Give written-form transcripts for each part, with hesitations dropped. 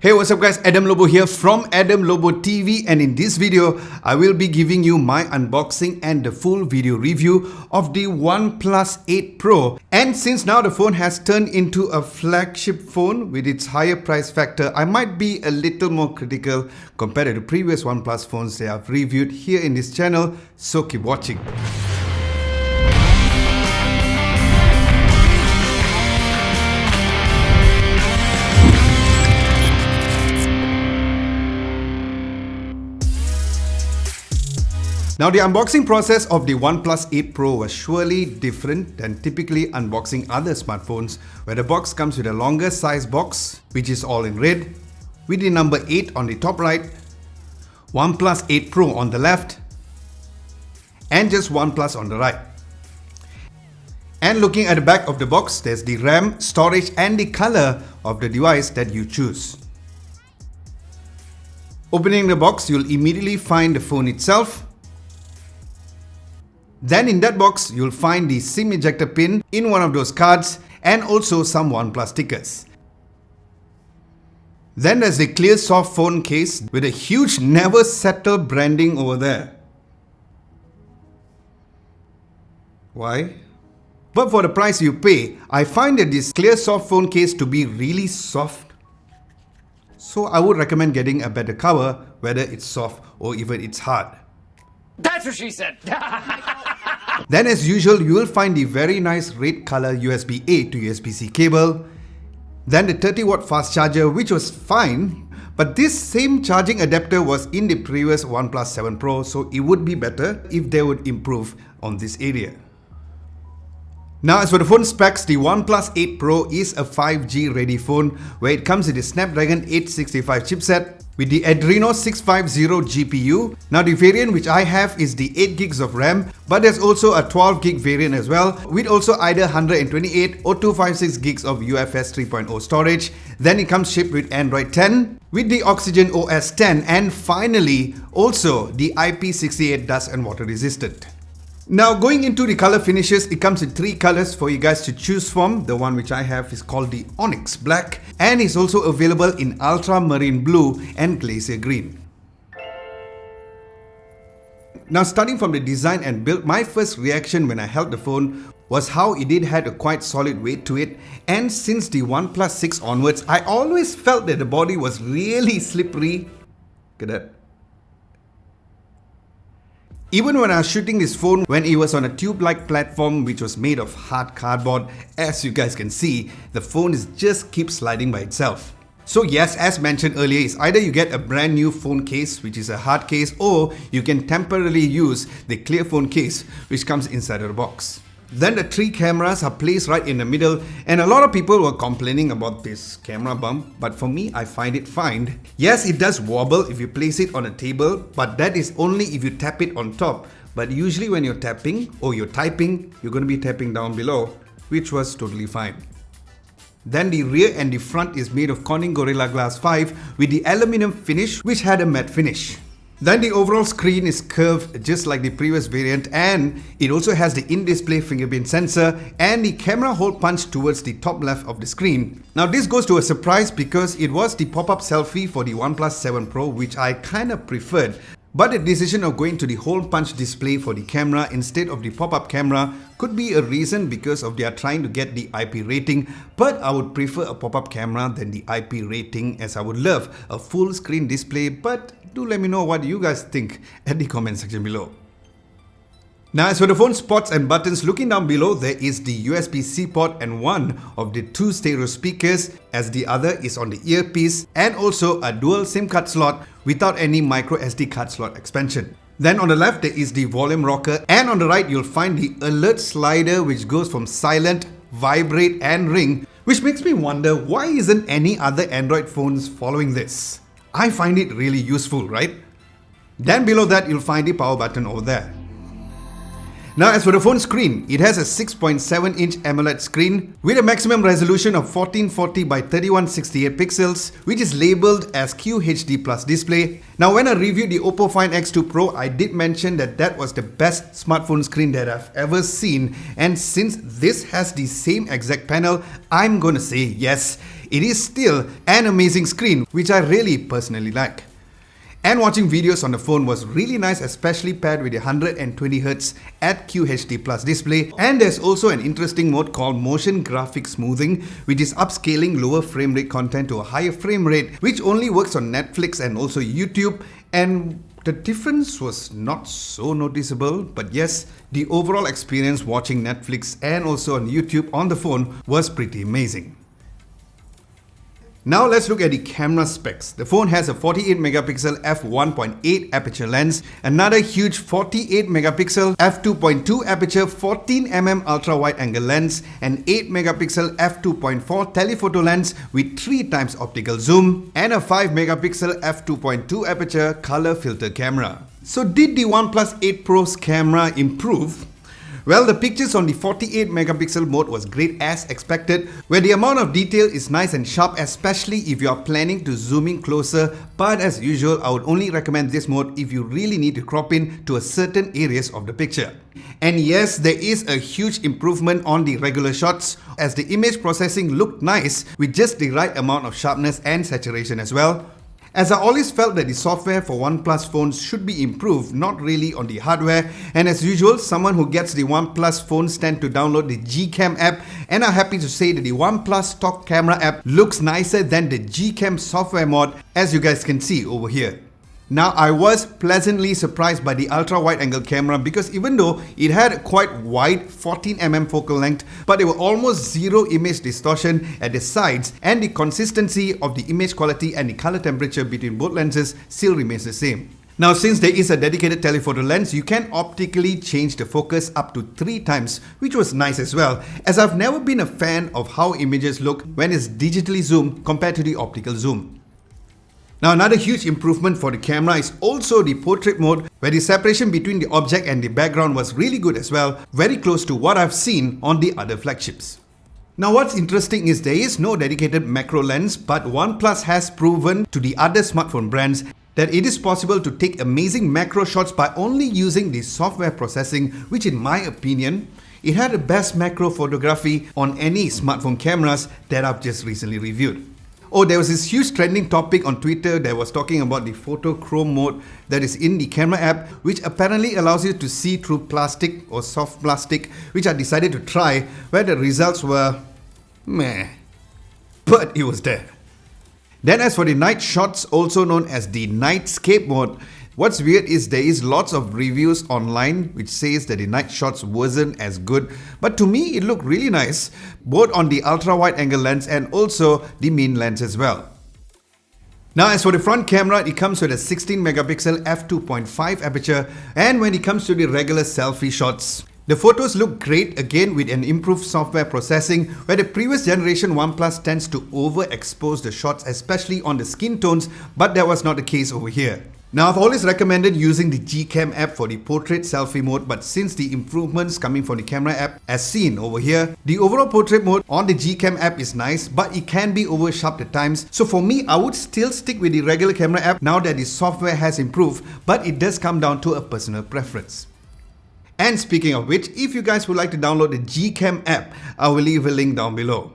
Hey, what's up guys, Adam Lobo here from Adam Lobo TV, and in this video, I will be giving you my unboxing and the full video review of the OnePlus 8 Pro. And since now the phone has turned into a flagship phone with its higher price factor, I might be a little more critical compared to the previous OnePlus phones that I've reviewed here in this channel, so keep watching. Now, the unboxing process of the OnePlus 8 Pro was surely different than typically unboxing other smartphones, where the box comes with a longer size box, which is all in red, with the number 8 on the top right, OnePlus 8 Pro on the left, and just OnePlus on the right. And looking at the back of the box, there's the RAM, storage, and the color of the device that you choose. Opening the box, you'll immediately find the phone itself. Then in that box, you'll find the SIM ejector pin in one of those cards and also some OnePlus stickers. Then there's the clear soft phone case with a huge never settle branding over there. Why? But for the price you pay, I find that this clear soft phone case to be really soft. So I would recommend getting a better cover, whether it's soft or even it's hard. That's what she said! Then as usual, you will find the very nice red color USB-A to USB-C cable. Then the 30-watt fast charger, which was fine, but this same charging adapter was in the previous OnePlus 7 Pro, so it would be better if they would improve on this area. Now, as for the phone specs, the OnePlus 8 Pro is a 5G ready phone where it comes with the Snapdragon 865 chipset with the Adreno 650 GPU. Now, the variant which I have is the 8 gigs of RAM, but there's also a 12 gig variant as well, with also either 128 or 256 gigs of UFS 3.0 storage. Then it comes shipped with Android 10, with the Oxygen OS 10, and finally also the IP68 dust and water resistant. Now, going into the color finishes, it comes in 3 colors for you guys to choose from. The one which I have is called the Onyx Black, and is also available in Ultramarine Blue and Glacier Green. Now, starting from the design and build, my first reaction when I held the phone was how it did have a quite solid weight to it, and since the OnePlus 6 onwards, I always felt that the body was really slippery. Look at that. Even when I was shooting this phone, when it was on a tube-like platform which was made of hard cardboard, as you guys can see, the phone just keeps sliding by itself. So yes, as mentioned earlier, it's either you get a brand new phone case, which is a hard case, or you can temporarily use the clear phone case, which comes inside of the box. Then the 3 cameras are placed right in the middle, and a lot of people were complaining about this camera bump, but for me, I find it fine. Yes, it does wobble if you place it on a table, but that is only if you tap it on top. But usually when you're tapping or you're typing, you're going to be tapping down below, which was totally fine. Then the rear and the front is made of Corning Gorilla Glass 5 with the aluminum finish, which had a matte finish. Then the overall screen is curved just like the previous variant, and it also has the in-display fingerprint sensor and the camera hole punch towards the top left of the screen. Now this goes to a surprise because it was the pop-up selfie for the OnePlus 7 Pro, which I kind of preferred. But the decision of going to the hole punch display for the camera instead of the pop-up camera could be a reason because of they are trying to get the IP rating, but I would prefer a pop-up camera than the IP rating, as I would love a full screen display. But do let me know what you guys think at the comment section below. Now, as for the phone spots and buttons, looking down below, there is the USB-C port and one of the 2 stereo speakers, as the other is on the earpiece, and also a dual SIM card slot without any micro SD card slot expansion. Then on the left, there is the volume rocker, and on the right, you'll find the alert slider, which goes from silent, vibrate, and ring, which makes me wonder why isn't any other Android phones following this? I find it really useful, right? Then below that, you'll find the power button over there. Now, as for the phone screen, it has a 6.7-inch AMOLED screen with a maximum resolution of 1440 by 3168 pixels, which is labeled as QHD Plus display. Now, when I reviewed the Oppo Find X2 Pro, I did mention that that was the best smartphone screen that I've ever seen. And since this has the same exact panel, I'm gonna say yes, it is still an amazing screen, which I really personally like. And watching videos on the phone was really nice, especially paired with a 120Hz at QHD Plus display. And there's also an interesting mode called motion graphic smoothing, which is upscaling lower frame rate content to a higher frame rate, which only works on Netflix and also YouTube. And the difference was not so noticeable, but yes, the overall experience watching Netflix and also on YouTube on the phone was pretty amazing. Now let's look at the camera specs. The phone has a 48MP f1.8 aperture lens, another huge 48MP f2.2 aperture 14mm ultra-wide angle lens, an 8MP f2.4 telephoto lens with 3x optical zoom, and a 5MP f2.2 aperture color filter camera. So did the OnePlus 8 Pro's camera improve? Well, the pictures on the 48MP mode was great as expected, where the amount of detail is nice and sharp, especially if you are planning to zoom in closer. But as usual, I would only recommend this mode if you really need to crop in to a certain areas of the picture. And yes, there is a huge improvement on the regular shots, as the image processing looked nice with just the right amount of sharpness and saturation as well. As I always felt that the software for OnePlus phones should be improved, not really on the hardware. And as usual, someone who gets the OnePlus phones tend to download the Gcam app, and I'm happy to say that the OnePlus stock camera app looks nicer than the Gcam software mod, as you guys can see over here. Now, I was pleasantly surprised by the ultra-wide angle camera, because even though it had a quite wide 14mm focal length, but there were almost zero image distortion at the sides, and the consistency of the image quality and the color temperature between both lenses still remains the same. Now, since there is a dedicated telephoto lens, you can optically change the focus up to 3x, which was nice as well, as I've never been a fan of how images look when it's digitally zoomed compared to the optical zoom. Now, another huge improvement for the camera is also the portrait mode, where the separation between the object and the background was really good as well, very close to what I've seen on the other flagships. Now, what's interesting is there is no dedicated macro lens, but OnePlus has proven to the other smartphone brands that it is possible to take amazing macro shots by only using the software processing, which in my opinion, it had the best macro photography on any smartphone cameras that I've just recently reviewed. Oh, there was this huge trending topic on Twitter that was talking about the photo chrome mode that is in the camera app, which apparently allows you to see through plastic or soft plastic, which I decided to try, where the results were meh, but it was there. Then as for the night shots, also known as the nightscape mode, what's weird is there is lots of reviews online which says that the night shots wasn't as good, but to me it looked really nice, both on the ultra-wide angle lens and also the main lens as well. Now, as for the front camera, it comes with a 16MP f2.5 aperture, and when it comes to the regular selfie shots, the photos look great again with an improved software processing, where the previous generation OnePlus tends to overexpose the shots, especially on the skin tones, but that was not the case over here. Now, I've always recommended using the Gcam app for the portrait selfie mode, but since the improvements coming from the camera app as seen over here, the overall portrait mode on the Gcam app is nice, but it can be over sharp at times. So for me, I would still stick with the regular camera app now that the software has improved, but it does come down to a personal preference. And speaking of which, if you guys would like to download the Gcam app, I will leave a link down below.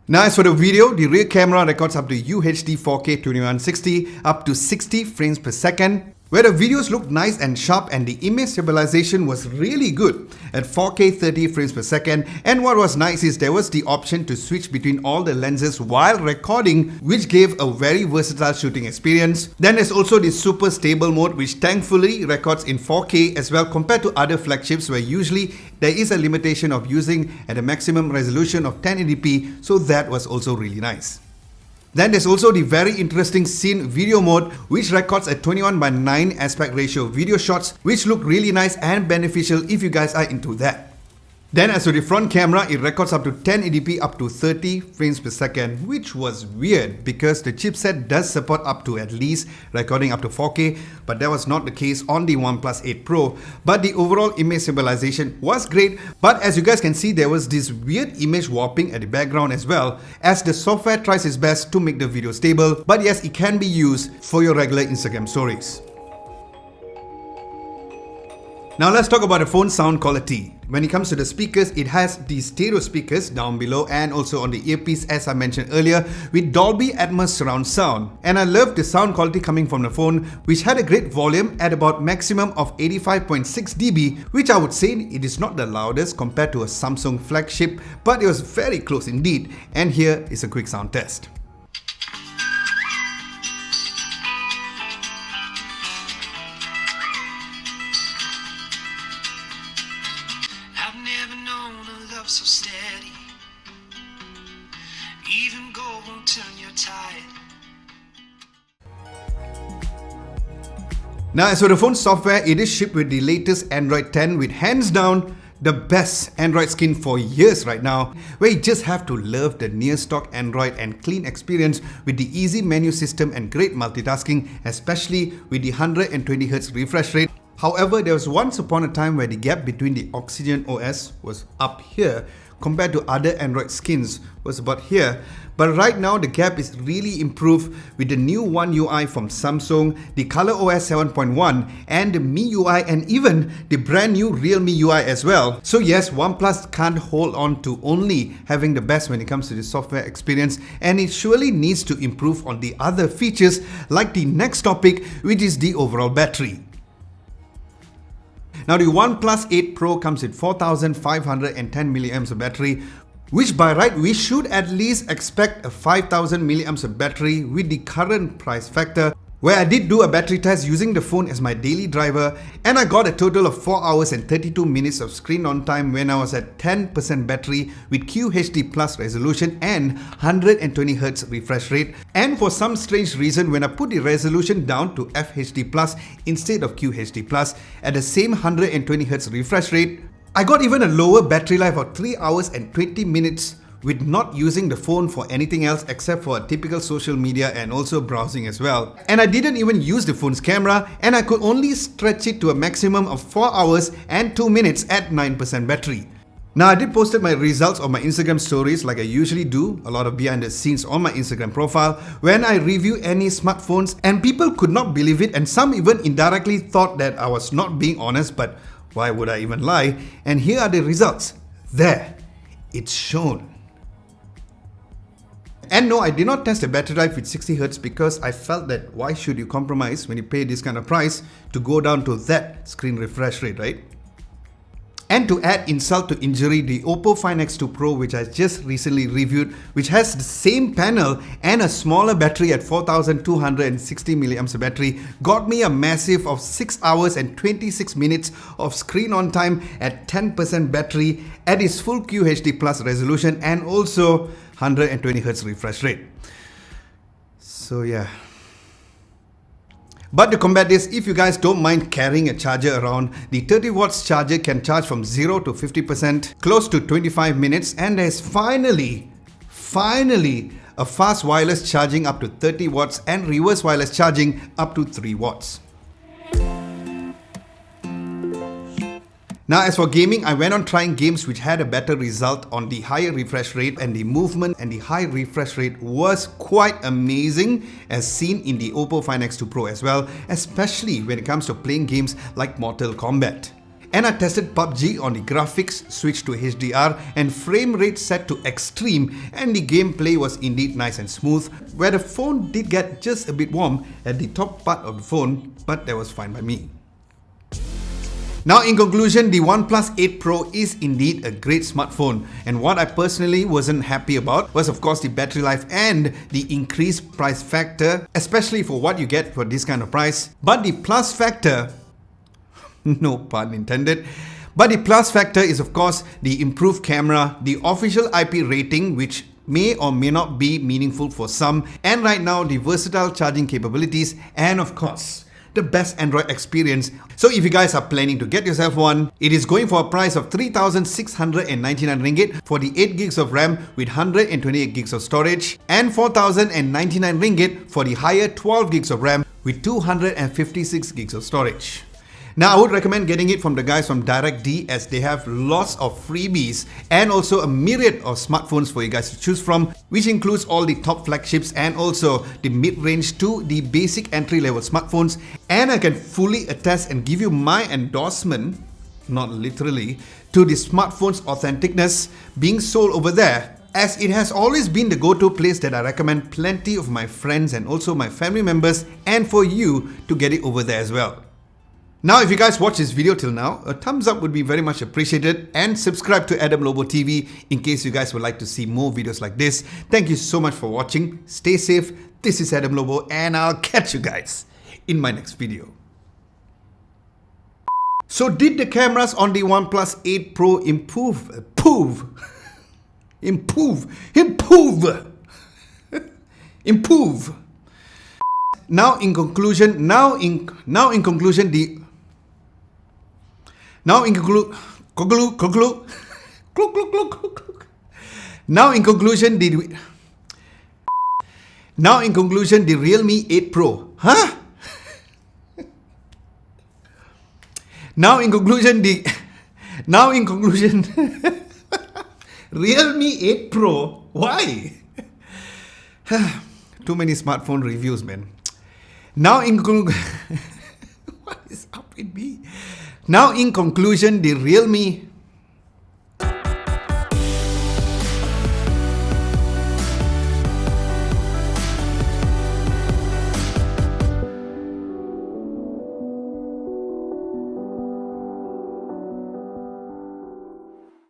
Now, as for the video, the rear camera records up to UHD 4K 2160 up to 60 frames per second, where the videos looked nice and sharp and the image stabilization was really good at 4K 30 frames per second. And what was nice is there was the option to switch between all the lenses while recording, which gave a very versatile shooting experience. Then there's also the super stable mode, which thankfully records in 4K as well, compared to other flagships where usually there is a limitation of using at a maximum resolution of 1080p, so that was also really nice. Then there's also the very interesting scene video mode, which records a 21:9 aspect ratio video shots, which look really nice and beneficial if you guys are into that. Then as for the front camera, it records up to 1080p up to 30 frames per second, which was weird because the chipset does support up to at least recording up to 4K, but that was not the case on the OnePlus 8 Pro. But the overall image stabilization was great, but as you guys can see, there was this weird image warping at the background as well, as the software tries its best to make the video stable, but yes, it can be used for your regular Instagram stories. Now let's talk about the phone sound quality. When it comes to the speakers, it has the stereo speakers down below and also on the earpiece as I mentioned earlier with Dolby Atmos surround sound. And I love the sound quality coming from the phone, which had a great volume at about maximum of 85.6 dB, which I would say it is not the loudest compared to a Samsung Flagship, but it was very close indeed. And here is a quick sound test. I've never known a love so steady. Even gold won't turn your tide. Now as for the phone software, it is shipped with the latest Android 10 with hands down the best Android skin for years right now, where you just have to love the near stock Android and clean experience with the easy menu system and great multitasking, especially with the 120Hz refresh rate. However, there was once upon a time where the gap between the Oxygen OS was up here compared to other Android skins was about here. But right now the gap is really improved with the new One UI from Samsung, the ColorOS 7.1 and the MIUI and even the brand new Realme UI as well. So yes, OnePlus can't hold on to only having the best when it comes to the software experience, and it surely needs to improve on the other features like the next topic, which is the overall battery. Now the OnePlus 8 Pro comes with 4510 mAh of battery, which by right we should at least expect a 5000 mAh of battery with the current price factor, where I did do a battery test using the phone as my daily driver and I got a total of 4 hours and 32 minutes of screen on time when I was at 10% battery with QHD Plus resolution and 120Hz refresh rate. And for some strange reason, when I put the resolution down to FHD Plus instead of QHD Plus at the same 120Hz refresh rate, I got even a lower battery life of 3 hours and 20 minutes with not using the phone for anything else except for a typical social media and also browsing as well. And I didn't even use the phone's camera, and I could only stretch it to a maximum of 4 hours and 2 minutes at 9% battery. Now I did posted my results on my Instagram stories like I usually do, a lot of behind the scenes on my Instagram profile when I review any smartphones, and people could not believe it and some even indirectly thought that I was not being honest, but why would I even lie? And here are the results. There, it's shown. And no, I did not test the battery life with 60Hz because I felt that why should you compromise when you pay this kind of price to go down to that screen refresh rate, right? And to add insult to injury, the Oppo Find X2 Pro, which I just recently reviewed, which has the same panel and a smaller battery at 4260 mAh of battery, got me a massive of 6 hours and 26 minutes of screen on time at 10% battery at its full QHD Plus resolution and also 120Hz refresh rate. So yeah. But to combat this, if you guys don't mind carrying a charger around, the 30 watts charger can charge from 0 to 50%, close to 25 minutes, and there's finally a fast wireless charging up to 30 watts and reverse wireless charging up to 3 watts. Now as for gaming, I went on trying games which had a better result on the higher refresh rate, and the movement and the high refresh rate was quite amazing as seen in the Oppo Find X2 Pro as well, especially when it comes to playing games like Mortal Kombat. And I tested PUBG on the graphics switched to HDR and frame rate set to extreme, and the gameplay was indeed nice and smooth, where the phone did get just a bit warm at the top part of the phone, but that was fine by me. Now in conclusion, the OnePlus 8 Pro is indeed a great smartphone, and what I personally wasn't happy about was of course the battery life and the increased price factor, especially for what you get for this kind of price. But the plus factor, no pun intended, but the plus factor is of course the improved camera, the official IP rating which may or may not be meaningful for some, and right now the versatile charging capabilities, and of course the best Android experience. So if you guys are planning to get yourself one, it is going for a price of 3,699 ringgit for the 8 gigs of RAM with 128 gigs of storage, and 4,099 ringgit for the higher 12 gigs of RAM with 256 gigs of storage. Now, I would recommend getting it from the guys from DirectD as they have lots of freebies and also a myriad of smartphones for you guys to choose from, which includes all the top flagships and also the mid-range to the basic entry-level smartphones. And I can fully attest and give you my endorsement, not literally, to the smartphone's authenticness being sold over there, as it has always been the go-to place that I recommend plenty of my friends and also my family members, and for you to get it over there as well. Now, if you guys watch this video till now, a thumbs up would be very much appreciated, and subscribe to Adam Lobo TV in case you guys would like to see more videos like this. Thank you so much for watching. Stay safe. This is Adam Lobo, and I'll catch you guys in my next video. So did the cameras on the OnePlus 8 Pro improve? Now in conclusion, the Realme 8 Pro. Huh? Now in conclusion, Realme 8 Pro. Why? Too many smartphone reviews, man. Now in what is up with me? Now in conclusion, the Realme